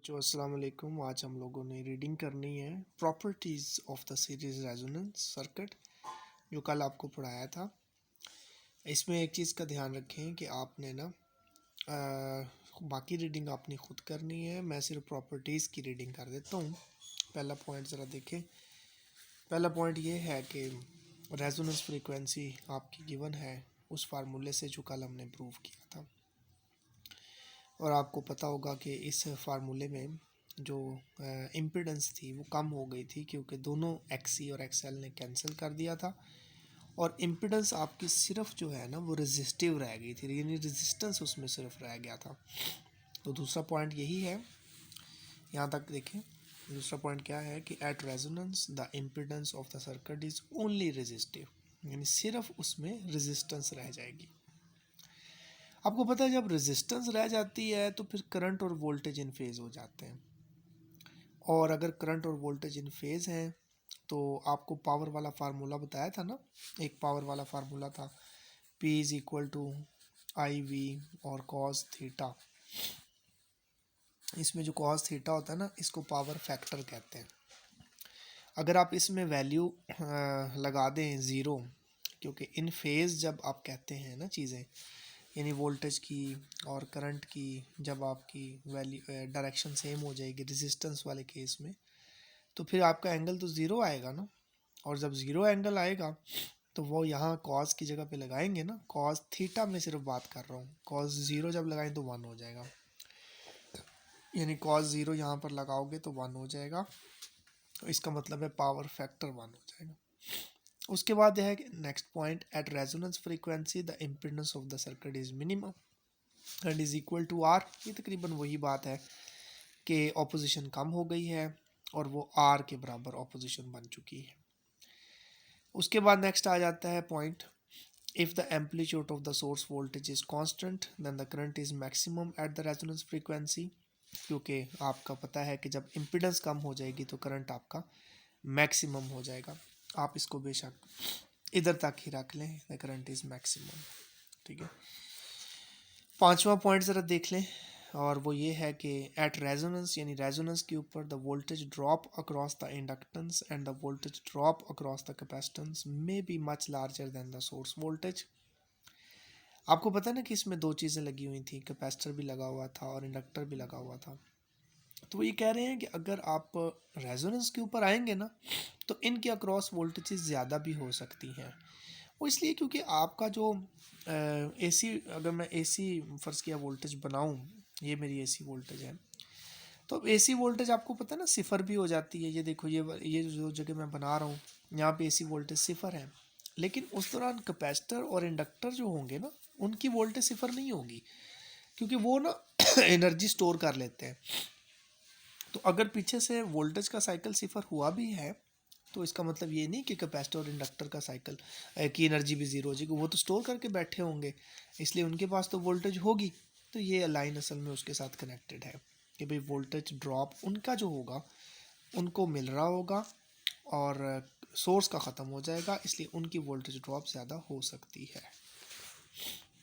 बच्चों अस्सलाम वालेकुम। आज हम लोगों ने रीडिंग करनी है properties of the series resonance circuit, जो कल आपको पढ़ाया था। इसमें एक चीज़ का ध्यान रखें कि आपने ना बाकी रीडिंग आपने खुद करनी है। मैं सिर्फ प्रॉपर्टीज़ की रीडिंग कर देता हूँ। पहला पॉइंट ज़रा देखें। पहला पॉइंट ये है कि रेजोनेंस फ्रीक्वेंसी आपकी गिवन है उस फार्मूले से जो कल हमने प्रूव किया था, और आपको पता होगा कि इस फार्मूले में जो इम्पिडेंस थी वो कम हो गई थी, क्योंकि दोनों एक्सी और एक्सएल ने कैंसिल कर दिया था और इम्पिडेंस आपकी सिर्फ जो है ना वो रेजिस्टिव रह गई थी, यानी रेजिस्टेंस उसमें सिर्फ रह गया था। तो दूसरा पॉइंट यही है, यहाँ तक देखें। दूसरा पॉइंट क्या है कि at resonance the impedance of the circuit is only resistive, यानी सिर्फ उसमें रेजिस्टेंस रह जाएगी। आपको पता है जब रेजिस्टेंस रह जाती है तो फिर करंट और वोल्टेज इन फेज़ हो जाते हैं, और अगर करंट और वोल्टेज इन फेज़ हैं तो आपको पावर वाला फार्मूला बताया था ना, एक पावर वाला फार्मूला था P is equal to I V और कॉस थीटा। इसमें जो कॉस थीटा होता है ना, इसको पावर फैक्टर कहते हैं। अगर आप इसमें वैल्यू लगा दें ज़ीरो, क्योंकि इन फेज़ जब आप कहते हैं ना चीज़ें, यानी वोल्टेज की और करंट की जब आपकी वैल्यू डायरेक्शन सेम हो जाएगी रेजिस्टेंस वाले केस में, तो फिर आपका एंगल तो ज़ीरो आएगा ना। और जब ज़ीरो एंगल आएगा तो वो यहाँ कॉस की जगह पे लगाएंगे ना, कॉस थीटा में सिर्फ बात कर रहा हूँ। कॉस ज़ीरो जब लगाएं तो वन हो जाएगा, यानी कॉस ज़ीरो यहाँ पर लगाओगे तो वन हो जाएगा, तो इसका मतलब है पावर फैक्टर वन हो जाएगा। उसके बाद है next point, at resonance frequency the impedance of the circuit is minimum and is equal to R. ये तकरीबन वही बात है कि ऑपोजिशन कम हो गई है और वो आर के बराबर ऑपोजिशन बन चुकी है। उसके बाद नेक्स्ट आ जाता है point, if the amplitude of the source voltage is constant then the current is maximum at the resonance frequency. क्योंकि आपका पता है कि जब इम्पीडेंस कम हो जाएगी तो करंट आपका मैक्सिमम हो जाएगा। आप इसको बेशक इधर तक ही रख लें, द करंट इज़ मैक्सिमम। ठीक है, पांचवा पॉइंट ज़रा देख लें, और वो ये है कि एट रेजोनेंस, यानी रेजोनेंस के ऊपर the voltage drop across the inductance and the voltage drop across the capacitance may be much larger than the source voltage. आपको पता है ना कि इसमें दो चीज़ें लगी हुई थी, कैपेसिटर भी लगा हुआ था और इंडक्टर भी लगा हुआ था। तो ये कह रहे हैं कि अगर आप रेजोनेंस के ऊपर आएंगे ना तो इनके अक्रॉस वोल्टेजेस ज़्यादा भी हो सकती हैं। वो इसलिए क्योंकि आपका जो एसी, अगर मैं एसी फ़र्ज़ किया वोल्टेज बनाऊं, ये मेरी एसी वोल्टेज है, तो अब एसी वोल्टेज आपको पता है ना सिफ़र भी हो जाती है। ये देखो, ये जो जगह मैं बना रहा हूँ यहाँ पे एसी वोल्टेज सिफ़र है, लेकिन उस दौरान कैपेसिटर और इंडक्टर जो होंगे ना उनकी वोल्टेज सिफ़र नहीं होगी, क्योंकि वो ना एनर्जी स्टोर कर लेते हैं। तो अगर पीछे से वोल्टेज का साइकिल सिफ़र हुआ भी है तो इसका मतलब ये नहीं कि कैपेसिटर और इंडक्टर का साइकिल की एनर्जी भी ज़ीरो हो जाएगी, वो तो स्टोर करके बैठे होंगे, इसलिए उनके पास तो वोल्टेज होगी। तो ये लाइन असल में उसके साथ कनेक्टेड है कि भाई वोल्टेज ड्रॉप उनका जो होगा उनको मिल रहा होगा और सोर्स का ख़त्म हो जाएगा, इसलिए उनकी वोल्टेज ड्रॉप ज़्यादा हो सकती है।